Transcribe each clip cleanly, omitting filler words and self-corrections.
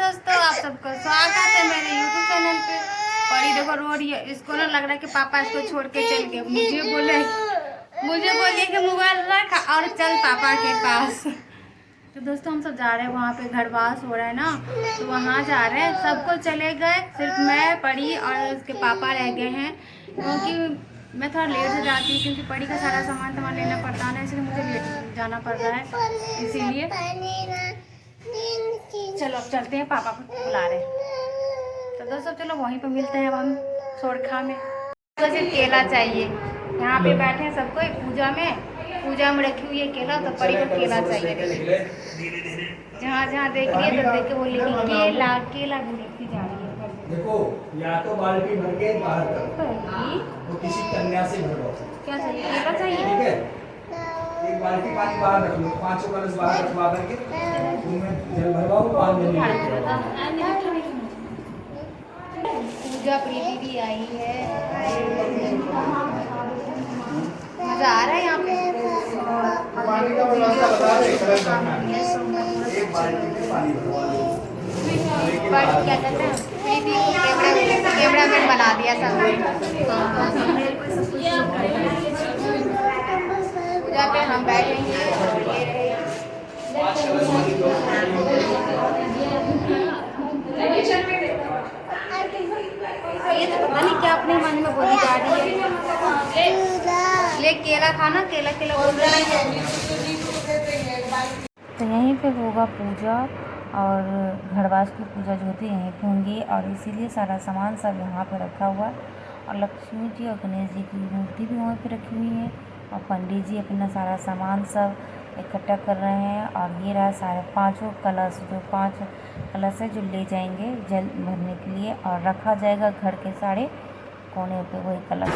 दोस्तों, आप सबका स्वागत है मेरे YouTube चैनल पे। परी देखो रो रही है। इसको ना लग रहा है कि पापा इसको छोड़ के चल गए। मुझे बोलिए कि मोबाइल रख और चल पापा के पास। तो दोस्तों हम सब जा रहे हैं वहाँ पे, घरवास हो रहा है ना, तो वहाँ जा रहे हैं। सबको चले गए, सिर्फ मैं, परी और उसके पापा रह गए हैं। क्योंकि मैं थोड़ा लेट से जाती हूँ, क्योंकि परी का सारा सामान लेना पड़ता है ना, इसलिए मुझे लेट जाना पड़ रहा है। इसीलिए चलो अब चलते हैं, पापा को बुला रहे हैं। तो दोस्तों चलो वहीं पर मिलते हैं अब हम सोरखा में। तो सिर्फ केला चाहिए, यहाँ पे बैठे हैं सबको पूजा में रखी हुई है केला, तो परी को केला चाहिए। जहाँ जहाँ देख रही है तो देख के बोलेगी केला केला देखती जा रही है। देखो, या तो बाल्टी भर के बाहर करो तो किसी कन्या से भरवाओ। क्या चाहिए? केला चाहिए, ठीक है। एक बाल्टी पानी बाहर रख लो, 5 कलश बाहर रखवा करके उनमें जल भरवाओ, पानी पूजा प्रीति भी आई है। मजा आ रहा है यहाँ पे। पानी का व्यवस्था बता रहे, कलश भरना है। एक बाल्टी में पानी भरवा लो। बट क्या कहते हैं, प्रीति को कैमरामैन बना दिया सब। पूजा पे हम बैठेंगे और ये रहे। ये तो पता नहीं क्या अपने मन में बोली जा रही है। ले केला खाना, केला केला बोल रहा है। तो यहीं पे होगा पूजा, और घरवास की पूजा जो होती है यहीं पे होंगी, और इसीलिए सारा सामान सब यहाँ पे रखा हुआ है। और लक्ष्मी जी और गणेश जी की मूर्ति भी वहाँ पे रखी हुई है, और पंडित जी अपना सारा सामान सब इकट्ठा कर रहे हैं। और ये रहा सारे 5 कलश, जो 5 कलश है जो ले जाएंगे जल भरने के लिए, और रखा जाएगा घर के सारे कोने पे वही कलश।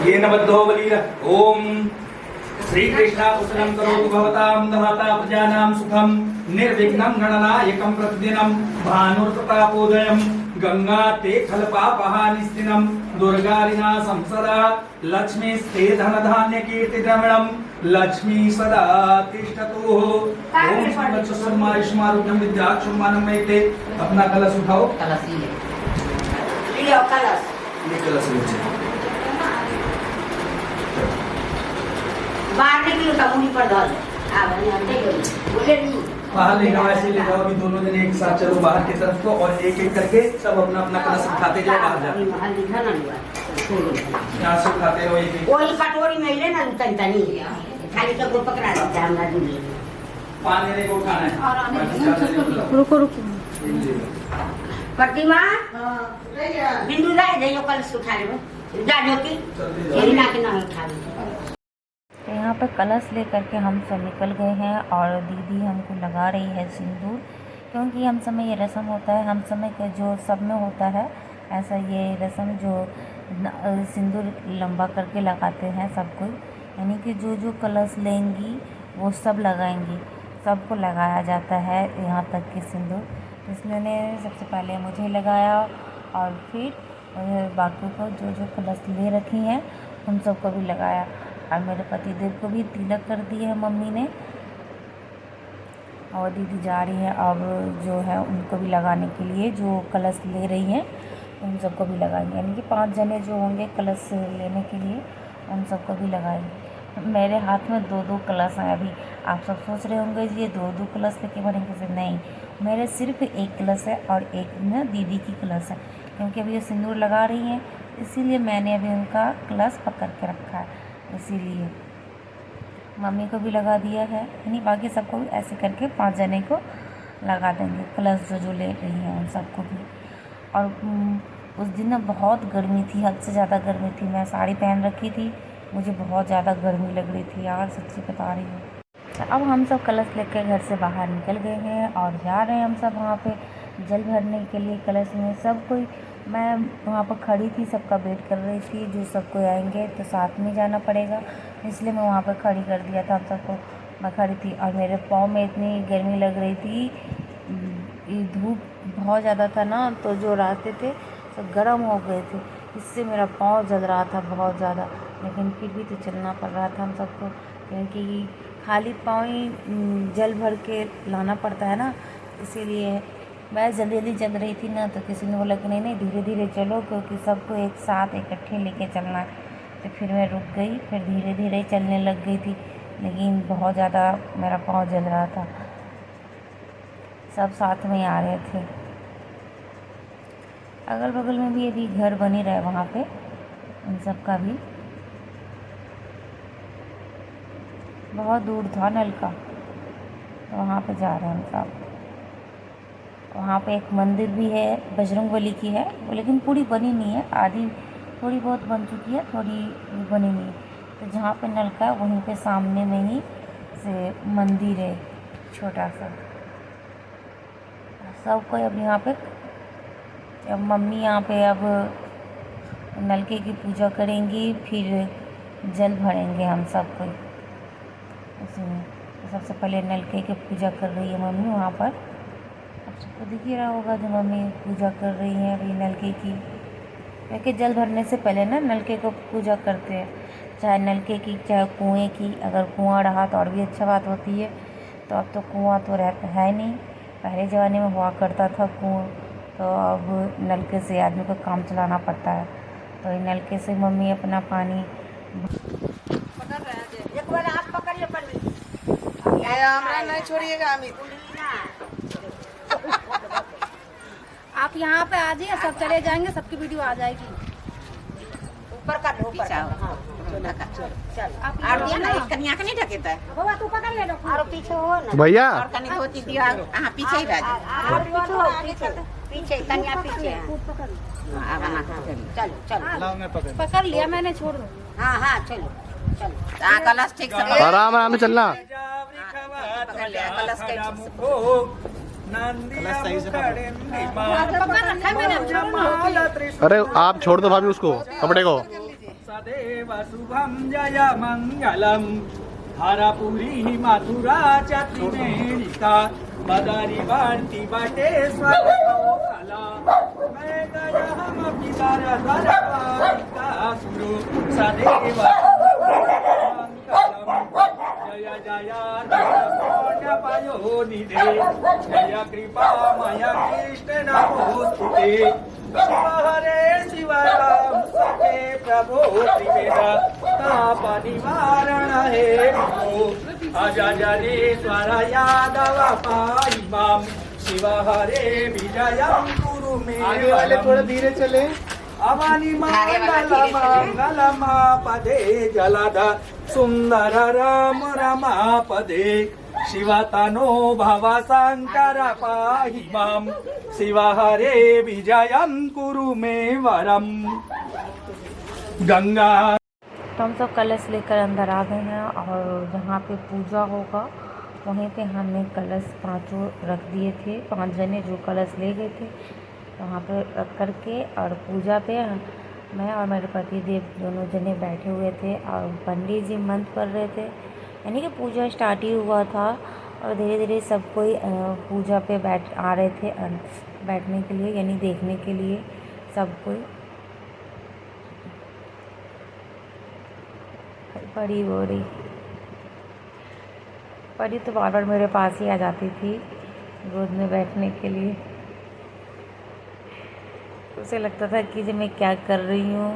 ये नबद्धो बलिर ओम श्री कृष्णा कुशलम करोतु भवतां दहता प्रजानां सुखम निर्विघ्नं गणनायकं प्रतिदिनं भानुर्प्रतापोदयं गंगा ते खलपापहानिस्तिनं दुर्गारिणा संसदा लक्ष्मीस्ते धनधान्य कीर्तिद्रविणं लक्ष्मी सदा तिष्ठतु। ओम सुमायुष्मारुद्यं विद्याक्षुमानं मेते। अपना कलश उठाओ, कलश लियो कलश, ये कलश लीजिए। बाहर निकलो तो मुड़ी पर डाल बोले नहीं बाहर ले जाओ, ऐसे ले जाओ। अभी दोनों जने एक साथ चलो बाहर की तरफ को, और एक एक करके सब अपना अपना कलश उठाते जाओ बाहर जाओ। यहाँ से उठाते रहो एक एक। वही कटोरी में ले ना तन तनी खाली तो को पकड़ा देता है हमरा दूल्हे। पानी लेके उठाना है। रुको रुको। प्रतिमा बिंदु राय दे कलश उठा ले जा जो की ये ना के ना उठा ले। यहाँ पर कलश लेकर के हम सब निकल गए हैं, और दीदी हमको लगा रही है सिंदूर, क्योंकि हम समय ये रस्म होता है, हम समय का जो सब में होता है ऐसा ये रस्म, जो सिंदूर लंबा करके लगाते हैं सब कोई, यानी कि जो जो कलश लेंगी वो सब लगाएंगी, सबको लगाया जाता है यहाँ तक कि सिंदूर। इसलिए सबसे पहले मुझे लगाया, और फिर बाकी को जो जो कलश ले रखी हैं उन सबको भी लगाया, और मेरे पतिदेव को भी तिलक कर दिए है मम्मी ने। और दीदी जा रही है अब जो है उनको भी लगाने के लिए, जो कलश ले रही हैं उन सबको भी लगाएंगे, यानी कि 5 जने जो होंगे कलश लेने के लिए उन सबको भी लगाएंगे। मेरे हाथ में 2-2 कलश हैं। अभी आप सब सोच रहे होंगे ये 2-2 कलश लेके भरेंगे से, नहीं, मेरे सिर्फ 1 कलश है, और एक ना दीदी की कलश है, क्योंकि अभी ये सिंदूर लगा रही हैं, इसीलिए मैंने अभी उनका कलश पकड़ के रखा है। इसीलिए मम्मी को भी लगा दिया है, यानी बाकी सबको भी ऐसे करके 5 जने को लगा देंगे कलश जो जो ले रही हैं उन सबको भी। और उस दिन ना बहुत गर्मी थी, हद से ज़्यादा गर्मी थी। मैं साड़ी पहन रखी थी, मुझे बहुत ज़्यादा गर्मी लग रही थी यार, सच्ची बता रही हूँ। अब हम सब कलश लेकर घर से बाहर निकल गए हैं, और जा रहे हैं हम सब वहाँ पे जल भरने के लिए कलश में। सब कोई, मैं वहाँ पर खड़ी थी, सबका वेट कर रही थी, जो सब कोई आएंगे तो साथ में जाना पड़ेगा, इसलिए मैं वहाँ पर खड़ी कर दिया था हम सबको। मैं खड़ी थी, और मेरे पाँव में इतनी गर्मी लग रही थी, धूप बहुत ज़्यादा था ना, तो जो रास्ते थे सब गर्म हो गए थे, इससे मेरा पाँव जल रहा था बहुत ज़्यादा। लेकिन फिर भी तो चलना पड़ रहा था हम सबको, क्योंकि खाली पाँव ही जल भर के लाना पड़ता है ना, इसीलिए मैं जल्दी जल्दी चल रही थी ना, तो किसी ने बोला कि नहीं नहीं धीरे धीरे चलो, क्योंकि सबको एक साथ इकट्ठे लेके चलना है। तो फिर मैं रुक गई, फिर धीरे धीरे चलने लग गई थी, लेकिन बहुत ज़्यादा मेरा पाँव जल रहा था। सब साथ में आ रहे थे। अगल बगल में भी अभी घर बन ही रहा है वहाँ पे, उन सब का भी बहुत दूर था नलका, तो वहाँ पे जा रहे हैं हम सब। वहाँ पे एक मंदिर भी है, बजरंगबली की है, वो लेकिन पूरी बनी नहीं है, आधी थोड़ी बहुत बन चुकी है, थोड़ी बनी नहीं है। तो जहाँ पे नलका है वहीं पे सामने में ही से मंदिर है छोटा सा। सब कोई अब यहाँ पे, अब मम्मी यहाँ पे अब नलके की पूजा करेंगी, फिर जल भरेंगे हम सब कोई उसी में। तो सबसे पहले नलके की पूजा कर रही है मम्मी वहाँ पर। अब सबको दिख ही रहा होगा जो मम्मी पूजा कर रही हैं अभी नलके की, क्योंकि जल भरने से पहले ना नलके को पूजा करते हैं, चाहे नलके की चाहे कुएँ की। अगर कुआँ रहा तो और भी अच्छा बात होती है। तो अब तो कुआँ तो रहता है नहीं, पहले ज़माने में हुआ करता था कुआँ, तो अब नलके से आदमी को काम चलाना पड़ता है। तो ये नलके से मम्मी अपना पानी एक बार आप पकड़ ले पड़े, हमरा नहीं छोड़िएगा अमित। आप यहाँ पे आ जाइए, सब चले जाएंगे, सबकी वीडियो आ जाएगी। ऊपर का ऊपर का, हाँ चल आप और ये ना एक कन्या का नहीं ढकेता है, बाबा तू पकड़ ले लो। और पीछे हो ना भैया और कनी धोती दिया, हाँ पीछे ही रह और पीछे हो, पीछे पीछे कन्या पीछे है। हाँ अब ना चलो चलो पकड़ लिया मैंने, छोड़ दो। हाँ हाँ चलो चलो, हाँ कलश ठीक से आराम आराम से चलना। पकड़ लिया कलश के ठीक से। पकड़ रखा है मैंने, अब छोड़ो। अरे आप छोड़ दो भाभी उसको, कपड़े को। सदैव शुभम जय मंगलम हरपुरी मथुरा चतिमेलिका बदरी बंटी बटेश्वर कला मैं गया हम पितर दरबारिका सुनो सदैव जय जय जय पायो निधे जय कृपा मया कृष्ण नमोस्तुते शिव हरे शिव राम सखे प्रभो त्रिवेदा ताप निवारण हे अजनेश्वर यादव पाहि माम शिव हरे विजयं कुरु मे। आगे वाले थोड़ा धीरे चले। अवनि मंगलमा पदे जलधा सुंदर राम रमापदे शिवतनो भव शंकर पाहि माम शिव हरे विजयं कुरु मे वरम। गंगा तो हम सब कलश लेकर अंदर आ गए हैं, और जहाँ पे पूजा होगा वहीं पे हमने कलश पांचों रख दिए थे। 5 जने जो कलश ले गए थे वहाँ पे रख करके, और पूजा पे मैं और मेरे पति देव दोनों जने बैठे हुए थे, और पंडित जी मंत्र पढ़ रहे थे। यानी कि पूजा स्टार्ट ही हुआ था, और धीरे धीरे सब कोई पूजा पे आ रहे थे बैठने के लिए, यानी देखने के लिए सब कोई। परी हो रही परी तो बार बार मेरे पास ही आ जाती थी गोद में बैठने के लिए। उसे लगता था कि जो मैं क्या कर रही हूँ।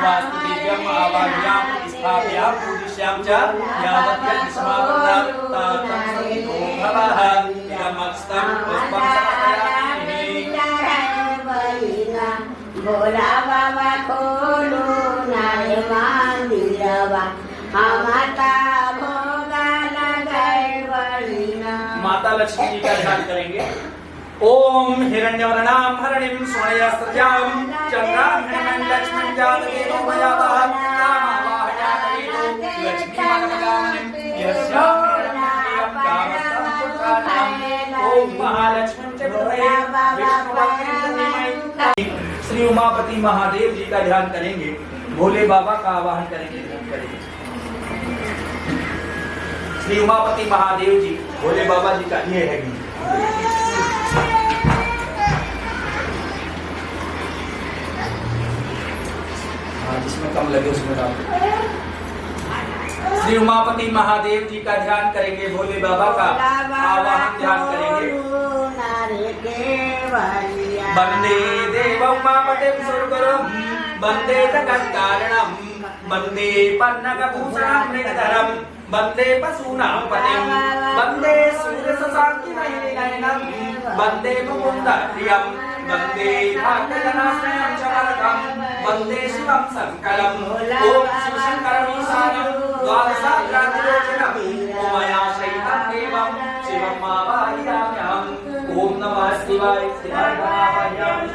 वास्तुदेव्यम आवाह्याम स्थापयाम पूजिष्याम च यावत् यस्मात् तातमो भवः यमस्तम पुष्पं समर्पयामि। भोला बाबा खोलो नारे मंदिरवा माता भोगा लगल बलिना। माता लक्ष्मी जी का ध्यान करेंगे। ओम हिरण्यवर्णाम हरणिम स्वर्णयास्त्रजाम चंद्राम हिरण्यं लक्ष्मीं जातवेदो मयावः कामावाहयामि लक्ष्मी मनोकामनिं यस्याम हिरण्यं कामस्तं पुत्राणाम्। ओम महालक्ष्मी च विद्महे विष्णुपत्नी धीमहि। श्री उमापति महादेव जी का ध्यान करेंगे। भोले बाबा का आवाहन करेंगे। श्री उमापति महादेव जी भोले बाबा जी का ये है गीत। जिसमें कम लगे उसमें डाल। श्री उमापति महादेव जी का ध्यान करेंगे, भोले बाबा का आवाहन ध्यान करेंगे। वंदे देव उमापतिं सुरगुरुं वंदे जगत्कारणं वंदे पन्नगभूषणं मृगधरं वंदे पशूनां पतिं वंदे सूर्यशशाङ्किनयनं वंदे मुकुन्दप्रियं वंदे भाग्यजनाश्रयं च वरदं वंदे शिवं शङ्करम् ॐ शिवशङ्करमीशानं द्वादशाग्राधिरोचनं उमयाश्रयितं देवं शिवम् आवाहयाम्यहम्। ॐ नमः शिवाय शिवाय नमावयामि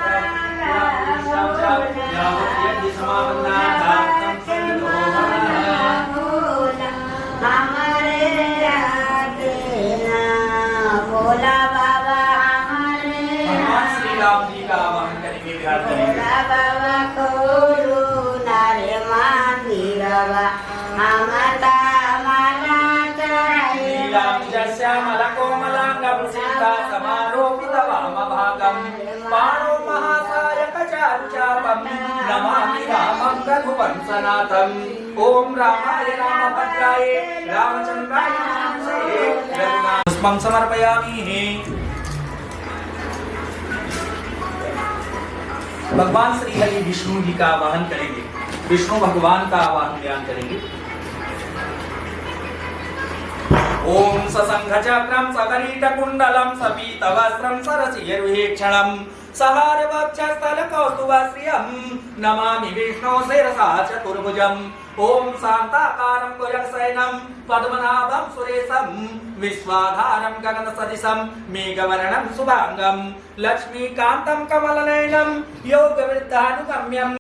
भोला बाबा भगवान श्री राम जी का आवाहन करेंगे, ध्यान करेंगे। बाबा को नारे मंदिरवा हमता माला चढ़ाई श्रीराम जस्यामल कोमलांगं सीता समारोपितवामभागं पाणो महासायक चारुचापं नमामि रामं रघुवंशनाथं। ॐ रामाय रामभद्राय रामचन्द्राय नमः पुष्पं समर्पयामि। भगवान श्री हरि विष्णु जी का आवाहन करेंगे, विष्णु भगवान का आवाहन ध्यान करेंगे। ओम ससंघचक्रं सकरीटकुण्डलं सपीतवस्त्रं सरसिरुहेक्षणं सहारवक्षस्थलकौस्तुभश्रियं नमामि विष्णो शिरसा चतुर्भुजम्। ओम शान्ताकारं भुजगशयनं पद्मनाभं सुरेशं विश्वाधारं गगनसदृशं मेघवर्णं शुभांगं लक्ष्मीकान्तं कमलनयनं योगवृद्धानुगम्यम्।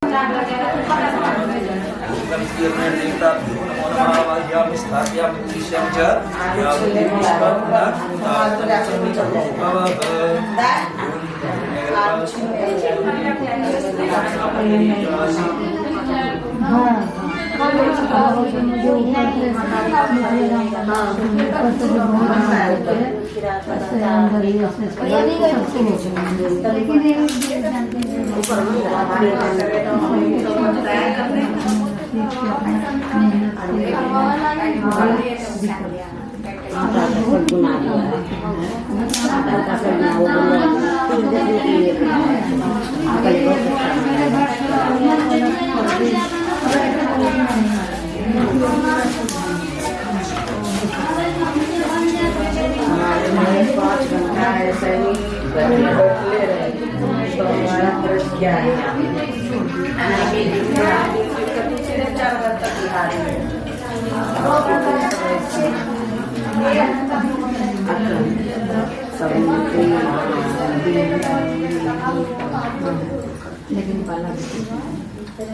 लेकिन पाला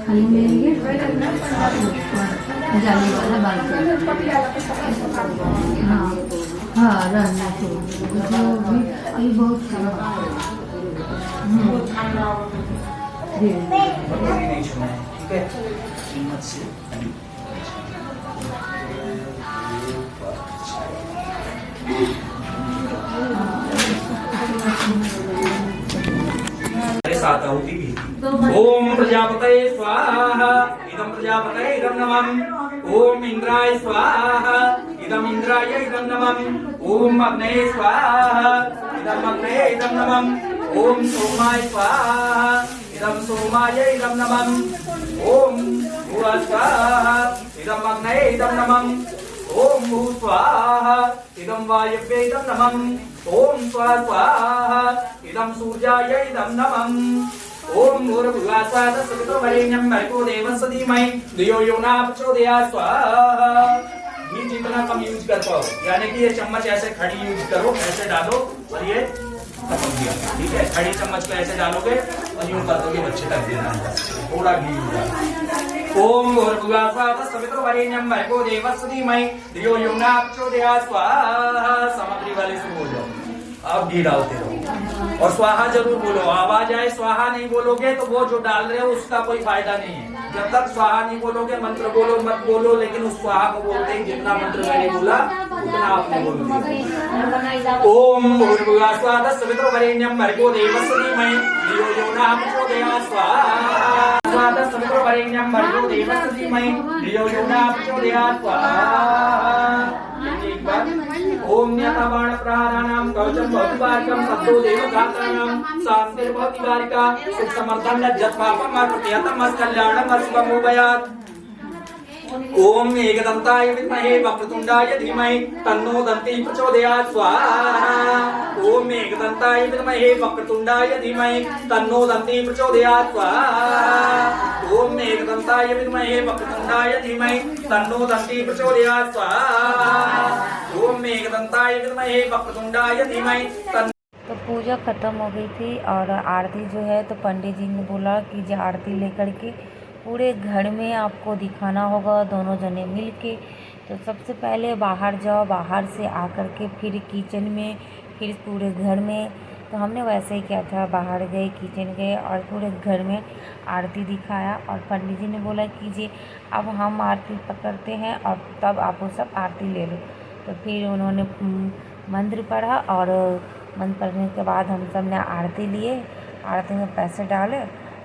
खाली लेंगे जाने वाला बाल हाँ हाँ रहना चाहिए अभी बहुत ओम प्रजापतये स्वाहा इदं प्रजापतये इदं नमः। ओम इंद्राय स्वाहा इदं इंद्राय इदं नमः। ओम अग्नये स्वाहा इदं अग्नये इदं नमः। ओम सोमाय स्वाहा इदं सोमाय इदं नमः। ओम भुवः स्वाहा इदं अग्नये इदं नमः। ओम भू स्वाहा इदं वायव्ये इदं नमः। ओम स्वा स्वाहा इदं सूर्याय इदं नमः। ओम भूर्भुवः स्वः तत्सवितुर्वरेण्यं भर्गो देवस्य धीमहि धियो यो न प्रचोदयात् स्वाहा। ये जितना कम यूज कर पाओ, यानी कि ये चम्मच ऐसे खड़ी यूज करो, ऐसे डालो और ये खत्म किया। ठीक है, खड़ी चम्मच को ऐसे डालोगे और यूं कर दोगे, बच्चे तक देना है, थोड़ा घी यूज। ओम भूर्भुवः स्वः तत्सवितुर्वरेण्यं भर्गो देवस्य धीमहि धियो यो न प्रचोदयात् स्वाहा। सामग्री वाले से बोल जाओ, आप घी डालते रहो और स्वाहा जरूर बोलो। आवाज आए स्वाहा नहीं बोलोगे तो वो जो डाल रहे हो उसका कोई फायदा नहीं है। जब तक स्वाहा नहीं बोलोगे, मंत्र बोलो मत बोलो, लेकिन उस स्वाहा को बोलते ही जितना मंत्र मैंने बोला उतना आपने बोलोगे। ओम भूर्भुवः स्वः तत्सवितुर्वरेण्यं भर्गो देवस्य धीमहि धियो यो न प्रचोदयात् स्वाहा। माता सवितुर्वरेण्यं भर्गो देवस्य धीमहि धियो यो न प्रचोदयात् स्वाहा। एक बार ओम न्यतावाण प्रहाराणां कवचं भवति वारिकं तत्तो देवघातानां शान्तिर्भवति वारिका सुख समर्थं लज्जत् पापम् अर्पयतं कल्याणं शुभमोभयात्। ओम एकदन्ताय विद्महे वक्रतुण्डाय धीमहि तन्नो दन्ती प्रचोदयात् स्वाहा। ओम एकदन्ताय विद्महे वक्रतुण्डाय धीमहि तन्नो दन्ती प्रचोदयात् स्वाहा। ओम एकदन्ताय विद्महे वक्रतुण्डाय धीमहि तन्नो दन्ती प्रचोदयात् स्वाहा। ओम एकदन्ताय विद्महे वक्रतुण्डाय धीमहि तो पूजा ख़त्म हो गई थी और आरती जो है तो पंडित जी ने बोला कि जो आरती लेकर के पूरे घर में आपको दिखाना होगा, दोनों जने मिल के। तो सबसे पहले बाहर जाओ, बाहर से आकर के फिर किचन में, फिर पूरे घर में। तो हमने वैसे ही किया था, बाहर गए, किचन गए और पूरे घर में आरती दिखाया। और पंडित जी ने बोला कि जी अब हम आरती पकड़ते हैं और तब आप वो सब आरती ले लो। तो फिर उन्होंने मंत्र पढ़ा और मंत्र पढ़ने के बाद हम सब ने आरती लिए, आरती में पैसे डाले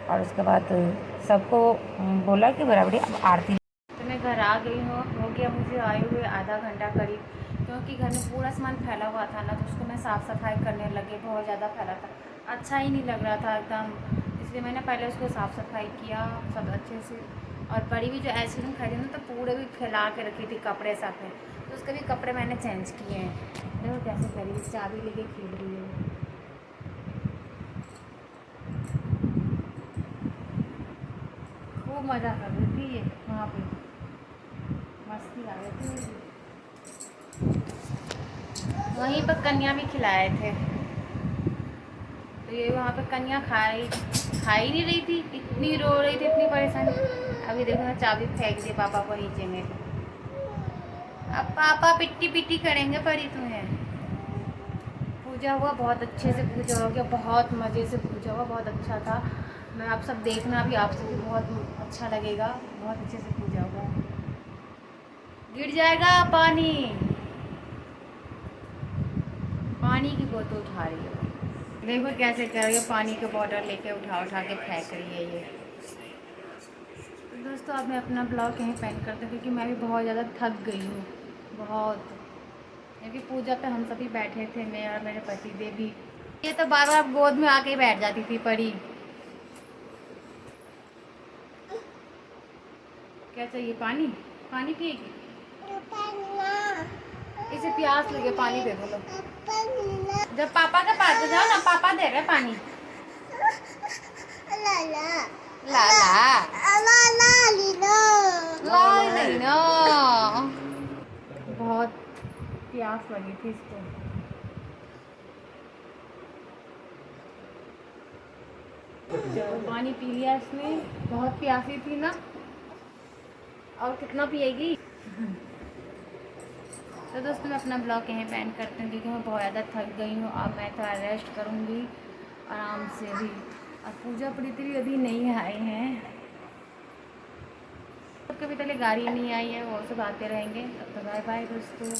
और उसके बाद सबको बोला कि बराबरी अब आरती। तो मैं घर आ गई हूँ, हो गया मुझे आए हुए आधा घंटा करीब, क्योंकि घर में पूरा सामान फैला हुआ था ना, तो उसको मैं साफ़ सफाई करने लगी। बहुत ज़्यादा फैला था, अच्छा ही नहीं लग रहा था एकदम, इसलिए मैंने पहले उसको साफ़ सफाई किया सब अच्छे से। और बड़ी भी जो आइसक्रीम खाई थी ना, तो पूरे भी फैला के रखी थी कपड़े साथ में, तो उसके भी कपड़े मैंने चेंज किए हैं। देखो कैसे करी, चाबी लेके खेल रही है। खूब मज़ा कर रही थी ये, वहाँ पे मस्ती आ रही थी। वहीं पर कन्या भी खिलाए थे, तो ये वहाँ पे कन्या खा ही नहीं रही थी, इतनी रो रही थी, इतनी परेशानी। अभी देखो ना चाबी फेंक दी पापा को नीचे में। अब पापा पिट्टी पिट्टी करेंगे परी तुम्हें। पूजा हुआ, बहुत अच्छे से पूजा हो गया, बहुत मज़े से पूजा हुआ, बहुत अच्छा था। मैं आप सब देखना भी, आपसे भी बहुत अच्छा लगेगा। बहुत अच्छे से पूजा हुआ। गिर जाएगा पानी, पानी की बोतल उठा रही है, देखो कैसे कर रही है, पानी के बॉटल लेके उठा उठा के फेंक रही है ये। तो दोस्तों अब मैं अपना ब्लॉग यहीं पेंड करती हूँ, क्योंकि मैं भी बहुत ज़्यादा थक गई हूँ बहुत, क्योंकि पूजा पे हम सभी बैठे थे, मैं और मेरे पति देव भी। ये तो बार बार गोद में आके बैठ जाती थी परी। क्या चाहिए? पानी? पानी पिएगी? इसे प्यास लगे, पानी दे दो लो। जब पापा के पास जाओ ना, पापा दे रहे पानी। ला ला ला, बहुत प्यास लगी थी इसको। पानी पी लिया इसने, बहुत प्यासी थी ना, और कितना पिएगी। तो दोस्तों मैं अपना ब्लॉग यहीं पेंड करती हूँ, क्योंकि मैं बहुत ज़्यादा थक गई हूँ। अब मैं थोड़ा रेस्ट करूँगी आराम से भी। और पूजा प्रीति अभी नहीं आए हैं, कभी तक गाड़ी नहीं आई है, वो सब आते रहेंगे। तो बाय बाय दोस्तों।